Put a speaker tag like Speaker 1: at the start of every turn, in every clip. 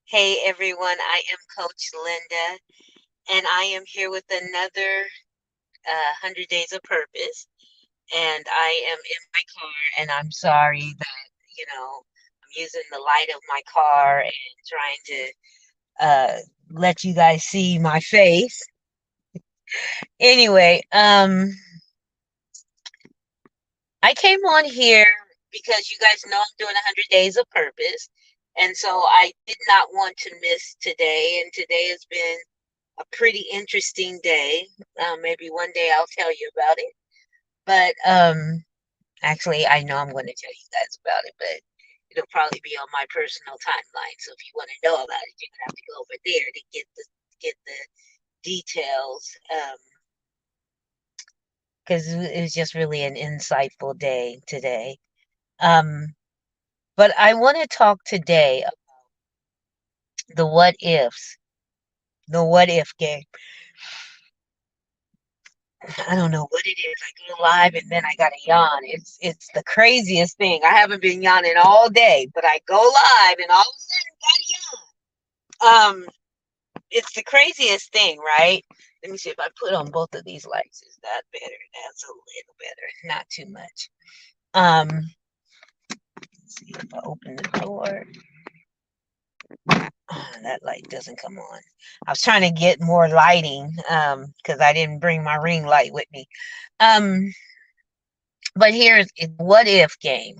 Speaker 1: Hey everyone, I am Coach Linda, and I am here with another 100 Days of Purpose. And I am in my car, and I'm sorry that, I'm using the light of my car and trying to let you guys see my face. Anyway, I came on here because you guys know I'm doing 100 Days of Purpose. And so I did not want to miss today. And today has been a pretty interesting day. Maybe one day I'll tell you about it. But actually, I know I'm going to tell you guys about it, but it'll probably be on my personal timeline. So if you want to know about it, you're gonna have to go over there to get the details. Because it was just really an insightful day today. Um, but I want to talk today about the what ifs, the what if game. I don't know what it is. I go live and then I gotta yawn. It's the craziest thing. I haven't been yawning all day, but I go live and all of a sudden gotta yawn. It's the craziest thing, right? Let me see if I put on both of these lights. Is that better? That's a little better, not too much. Let's see if I open the door. That light doesn't come on. I was trying to get more lighting because I didn't bring my ring light with me. Um, but here's a what if game.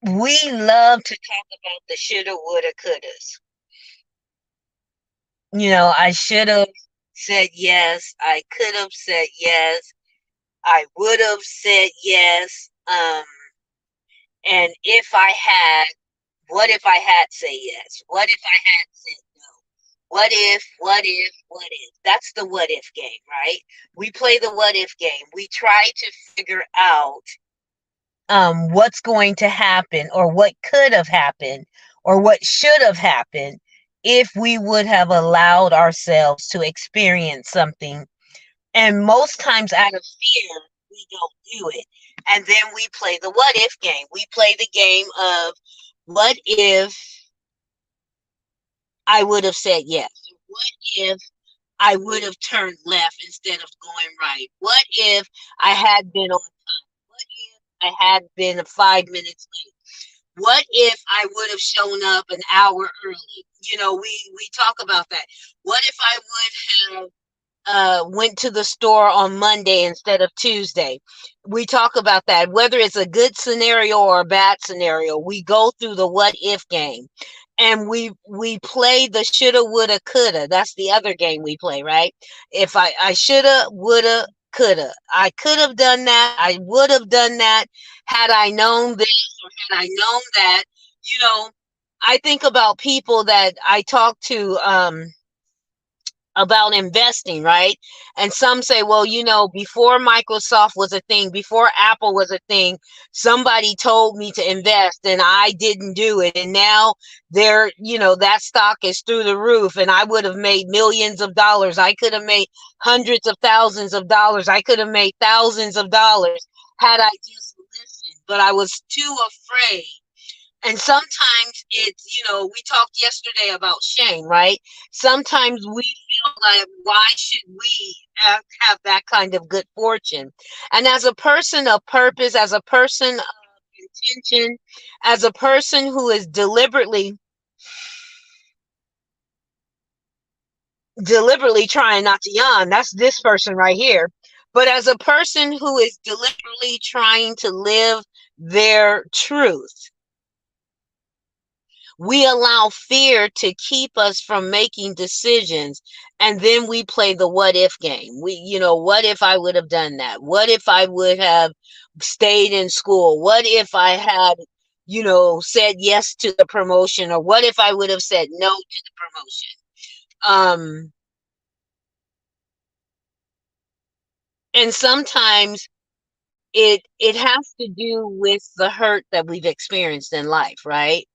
Speaker 1: We love to talk about the shoulda, woulda, couldas. I should have said yes. I could have said yes. I would have said yes. And if I had, what if I had said yes? What if I had said no? What if? That's the what if game, right? We play the what if game. We try to figure out what's going to happen or what could have happened or what should have happened if we would have allowed ourselves to experience something. And most times out of fear, we don't do it. And then we play the what if game. We play the game of what if I would have said yes? What if I would have turned left instead of going right? What if I had been on time? What if I had been 5 minutes late? What if I would have shown up an hour early? We talk about that. What if I would have went to the store on Monday instead of Tuesday? We talk about that. Whether it's a good scenario or a bad scenario, we go through the what if game. And we play the shoulda, woulda, coulda. That's the other game we play, right? If I shoulda, woulda, coulda. I could have done that. I would have done that had I known this or had I known that. You know, I think about people that I talk to about investing, right? And some say, well, before Microsoft was a thing, before Apple was a thing, somebody told me to invest and I didn't do it. And now that stock is through the roof and I would have made millions of dollars. I could have made hundreds of thousands of dollars. I could have made thousands of dollars had I just listened, but I was too afraid. And sometimes we talked yesterday about shame, right? Sometimes we feel like, why should we have that kind of good fortune? And as a person of purpose, as a person of intention, as a person who is deliberately trying not to yawn, that's this person right here. But as a person who is deliberately trying to live their truth, we allow fear to keep us from making decisions. And then we play the what if game. What if I would have done that? What if I would have stayed in school? What if I had, said yes to the promotion? Or what if I would have said no to the promotion? And sometimes it has to do with the hurt that we've experienced in life, right?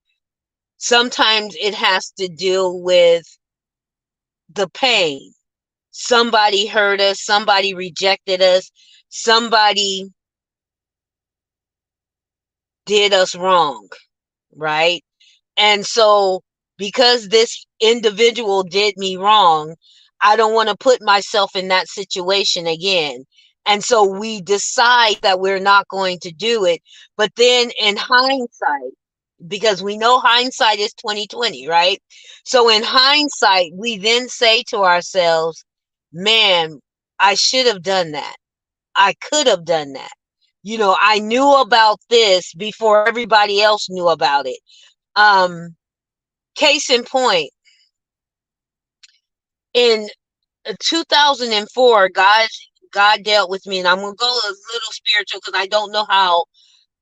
Speaker 1: Sometimes it has to deal with the pain. Somebody hurt us, somebody rejected us, somebody did us wrong, right? And so, because this individual did me wrong, I don't want to put myself in that situation again. And so we decide that we're not going to do it. But then in hindsight, because we know hindsight is 2020, right? So in hindsight, we then say to ourselves, man, I should have done that. I could have done that. I knew about this before everybody else knew about it. Um, Case in point, in 2004, God dealt with me, and I'm gonna go a little spiritual because I don't know how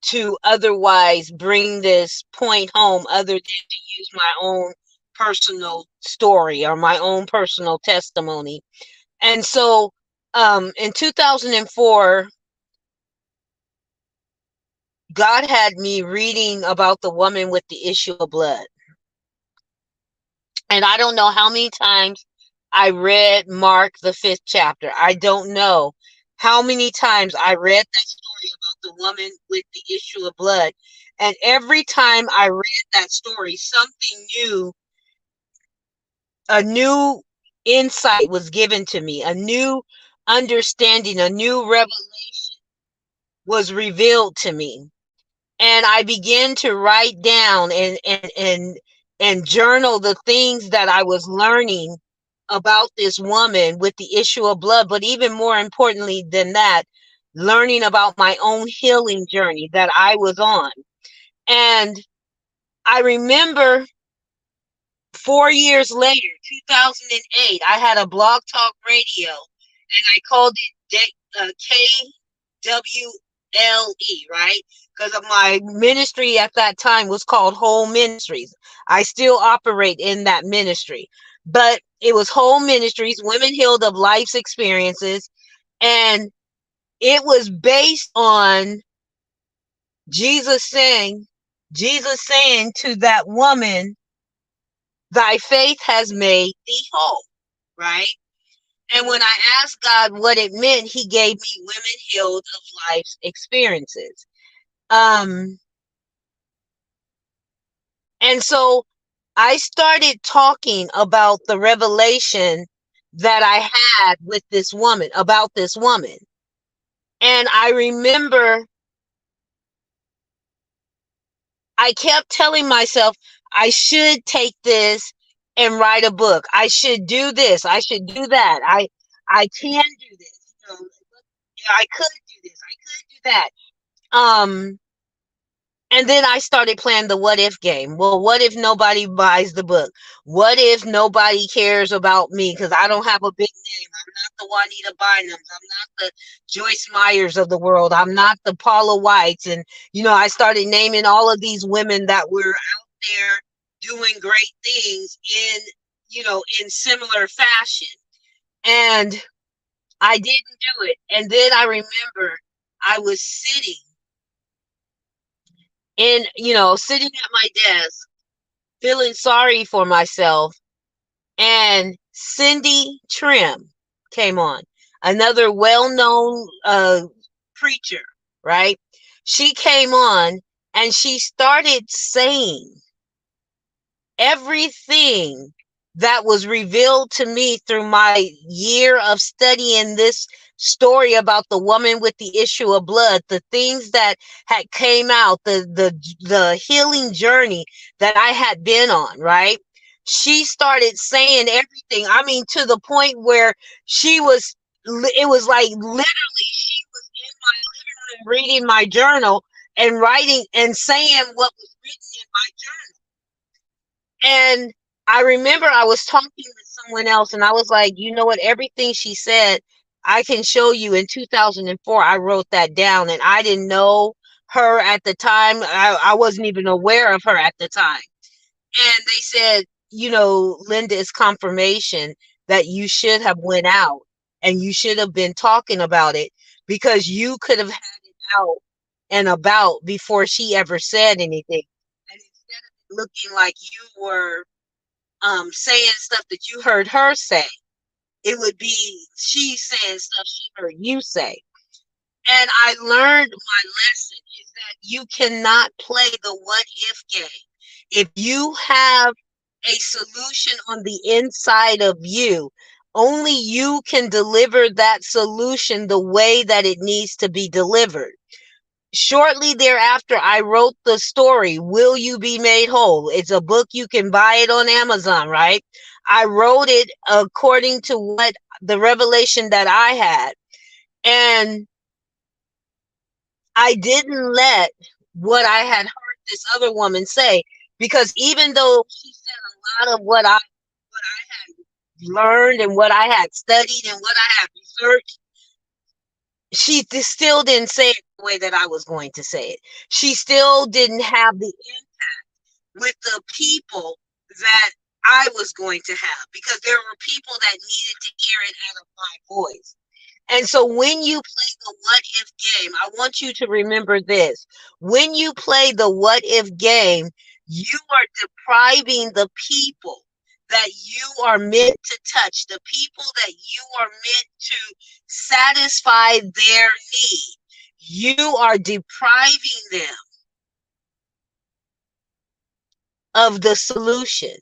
Speaker 1: to otherwise bring this point home other than to use my own personal story or my own personal testimony. And so, in 2004, God had me reading about the woman with the issue of blood. And I don't know how many times I read Mark, the 5th chapter. I don't know how many times I read that story about the woman with the issue of blood. And every time I read that story, something new, a new insight was given to me, a new understanding, a new revelation was revealed to me. And I began to write down and journal the things that I was learning about this woman with the issue of blood, but even more importantly than that, learning about my own healing journey that I was on. And I remember 4 years later, 2008, I had a Blog Talk Radio, and I called it KWLE, right? Because of my ministry at that time was called Whole Ministries. I still operate in that ministry, but it was Whole Ministries, Women Healed of Life's Experiences, and it was based on Jesus saying to that woman, thy faith has made thee whole, right? And when I asked God what it meant, he gave me Women Healed of Life's Experiences. And so I started talking about the revelation that I had with this woman, about this woman. And I remember I kept telling myself, I should take this and write a book. I should do this. I should do that. I can do this. I could do this. I could do that. And then I started playing the what if game. Well, what if nobody buys the book? What if nobody cares about me because I don't have a big name? I'm not the Juanita Bynums. I'm not the Joyce Myers of the world. I'm not the Paula Whites. And, I started naming all of these women that were out there doing great things in similar fashion. And I didn't do it. And then I remember I was sitting at my desk, feeling sorry for myself. And Cindy Trim came on, another well-known preacher, right? She came on and she started saying everything that was revealed to me through my year of studying this story about the woman with the issue of blood, the things that had came out, the healing journey that I had been on, right? She started saying everything. I mean, to the point where it was like literally she was in my living room reading my journal and writing and saying what was written in my journal. And I remember I was talking with someone else and I was like, you know what? Everything she said, I can show you. In 2004, I wrote that down and I didn't know her at the time. I wasn't even aware of her at the time. And they said, Linda, is confirmation that you should have went out and you should have been talking about it because you could have had it out and about before she ever said anything. And instead of looking like you were saying stuff that you heard her say, it would be she saying stuff she heard you say. And I learned my lesson is that you cannot play the what if game. If you have a solution on the inside of you, only you can deliver that solution the way that it needs to be delivered. Shortly thereafter, I wrote the story, Will You Be Made Whole? It's a book. You can buy it on Amazon, right? I wrote it according to what the revelation that I had. And I didn't let what I had heard this other woman say, because even though she said a lot of what I had learned and what I had studied and what I had researched, she still didn't say it the way that I was going to say it. She still didn't have the impact with the people that I was going to have, because there were people that needed to hear it out of my voice. And so when you play the what if game, I want you to remember this. When you play the what if game, you are depriving the people that you are meant to touch, the people that you are meant to satisfy their need. You are depriving them of the solution.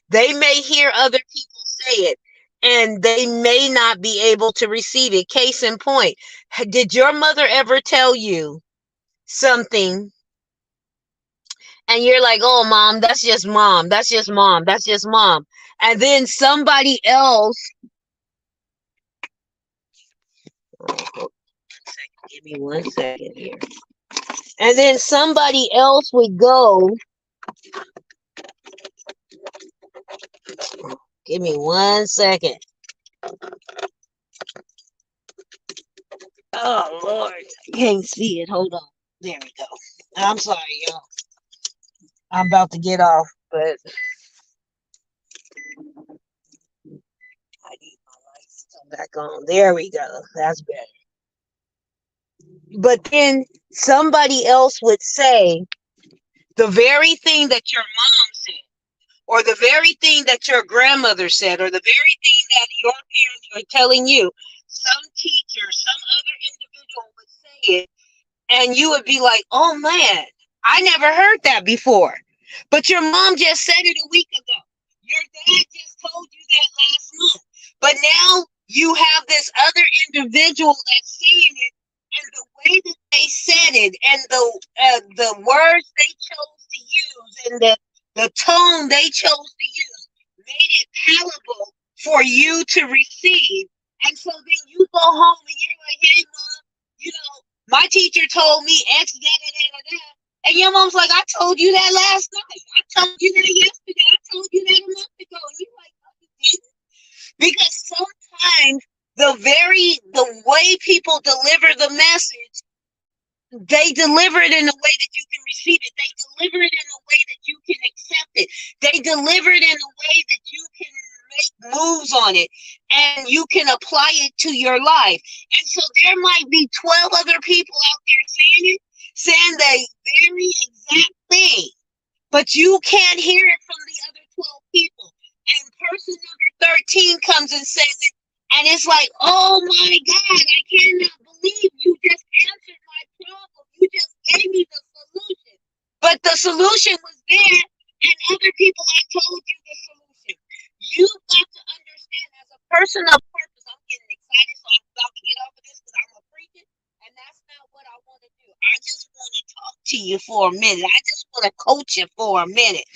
Speaker 1: They may hear other people say it, and they may not be able to receive it. Case in point, did your mother ever tell you something and you're like, oh, mom, that's just mom. That's just mom. That's just mom. And then somebody else, give me 1 second here. And then somebody else would go, give me 1 second. Oh, Lord, I can't see it. Hold on. There we go. I'm sorry, y'all. I'm about to get off, but I need my lights to come back on. There we go. That's better. But then somebody else would say the very thing that your mom said, or the very thing that your grandmother said, or the very thing that your parents were telling you. Some teacher, some other individual would say it, and you would be like, oh man, I never heard that before. But your mom just said it a week ago. Your dad just told you that last month. But now you have this other individual that's saying it, and the way that they said it, and the words they chose to use, and the tone they chose to use, made it palatable for you to receive. And so then you go home and you're like, hey, mom, you know, my teacher told me X, da, da, da, da, da. And your mom's like, I told you that last night. I told you that yesterday. I told you that a month ago. And you're like, no, you didn't. Because sometimes the way people deliver the message, they deliver it in a way that you can receive it. They deliver it in a way that you can accept it. They deliver it in a way that you can make moves on it, and you can apply it to your life. And so there might be 12 other people out there saying the very exact thing, but you can't hear it from the other 12 people. And person number 13 comes and says it, and it's like, oh my God, I cannot believe you just answered my problem. You just gave me the solution. But the solution was there, and other people have told you the solution. You've got to understand, as a person of purpose, I'm getting excited, so I'm about to get off of this because I'm a preacher, and that's not what I want to do. I just want to talk to you for a minute. I just want to coach you for a minute.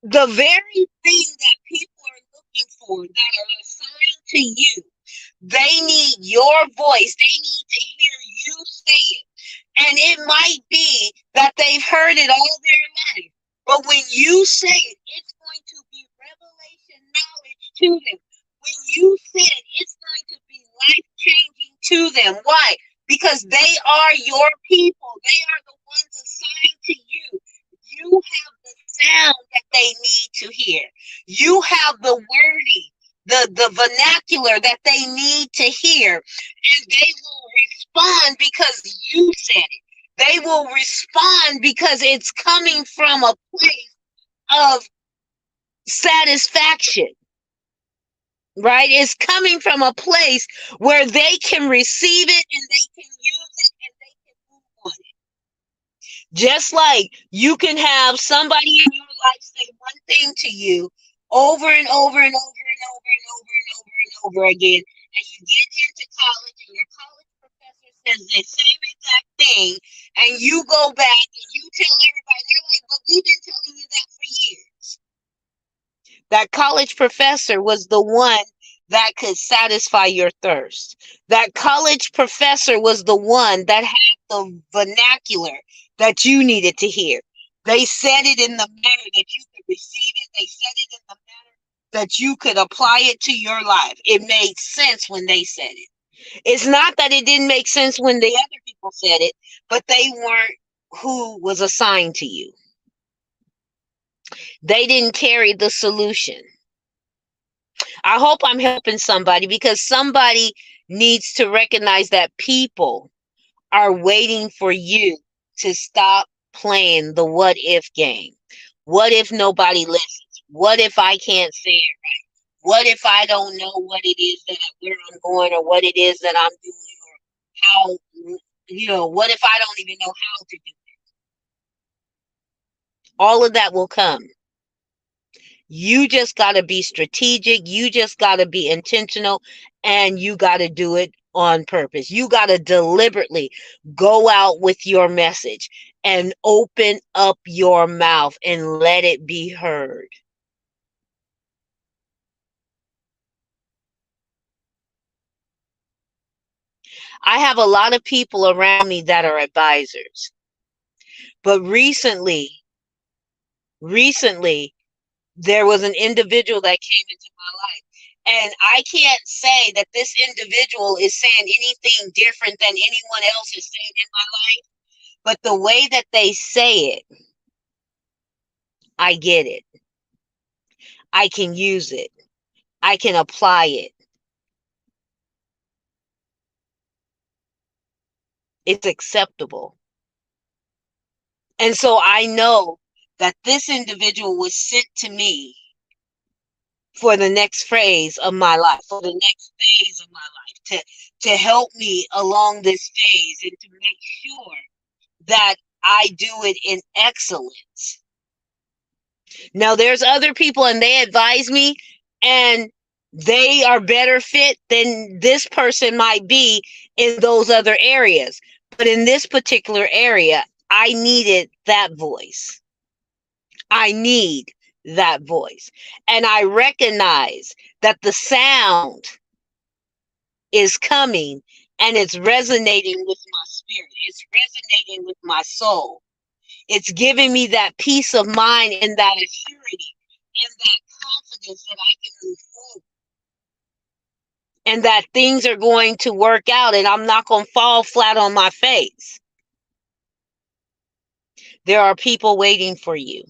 Speaker 1: The very thing that people are looking for, that are assigned to you, they need your voice. They need to hear you say it. And it might be that they've heard it all their life, but when you say it, it's going to be revelation knowledge to them. When you say it, it's going to be life-changing to them. Why? Because they are your people. They are the ones assigned to you. You have the sound that they need to hear. You have the wording, the vernacular that they need to hear, and they will respond because you said it. They will respond because it's coming from a place of satisfaction, right? It's coming from a place where they can receive it and they can use it and they can move on it. Just like you can have somebody in your life say one thing to you over and over and over and over and over and over and over again, and you get into college and your college professor says the same exact thing, and you go back and you tell everybody, they're like, but we've been telling you that for years. That college professor was the one that could satisfy your thirst. That college professor was the one that had the vernacular that you needed to hear. They said it in the manner that you could receive it. They said it in the manner that you could apply it to your life. It made sense when they said it. It's not that it didn't make sense when the other people said it, but they weren't who was assigned to you. They didn't carry the solution. I hope I'm helping somebody, because somebody needs to recognize that people are waiting for you to stop playing the what if game. What if nobody listens? What if I can't say it right? What if I don't know what it is that where I'm going, or what it is that I'm doing, or how, what if I don't even know how to do it? All of that will come. You just got to be strategic. You just got to be intentional, and you got to do it on purpose. You got to deliberately go out with your message and open up your mouth and let it be heard. I have a lot of people around me that are advisors, but recently, there was an individual that came into my life. And I can't say that this individual is saying anything different than anyone else is saying in my life. But the way that they say it, I get it. I can use it. I can apply it. It's acceptable. And so I know that this individual was sent to me for the next phase of my life, for the next phase of my life, to help me along this phase and to make sure that I do it in excellence. Now, there's other people and they advise me, and they are better fit than this person might be in those other areas. But in this particular area, I needed that voice. I need that voice. And I recognize that the sound is coming and it's resonating with my spirit. It's resonating with my soul. It's giving me that peace of mind and that assurity and that confidence that I can move forward. And that things are going to work out and I'm not going to fall flat on my face. There are people waiting for you.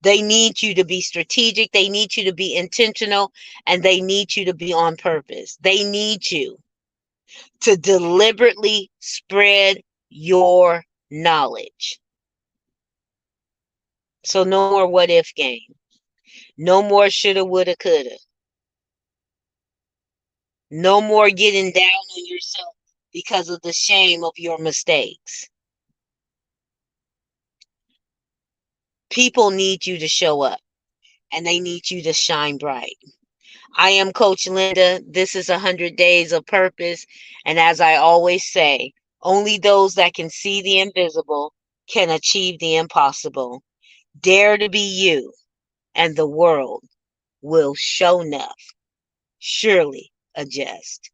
Speaker 1: They need you to be strategic. They need you to be intentional, and they need you to be on purpose. They need you to deliberately spread your knowledge. So no more what if game. No more shoulda, woulda, coulda. No more getting down on yourself because of the shame of your mistakes. People need you to show up, and they need you to shine bright. I am Coach Linda. This is 100 Days of Purpose. And as I always say, only those that can see the invisible can achieve the impossible. Dare to be you, and the world will show enough surely adjust.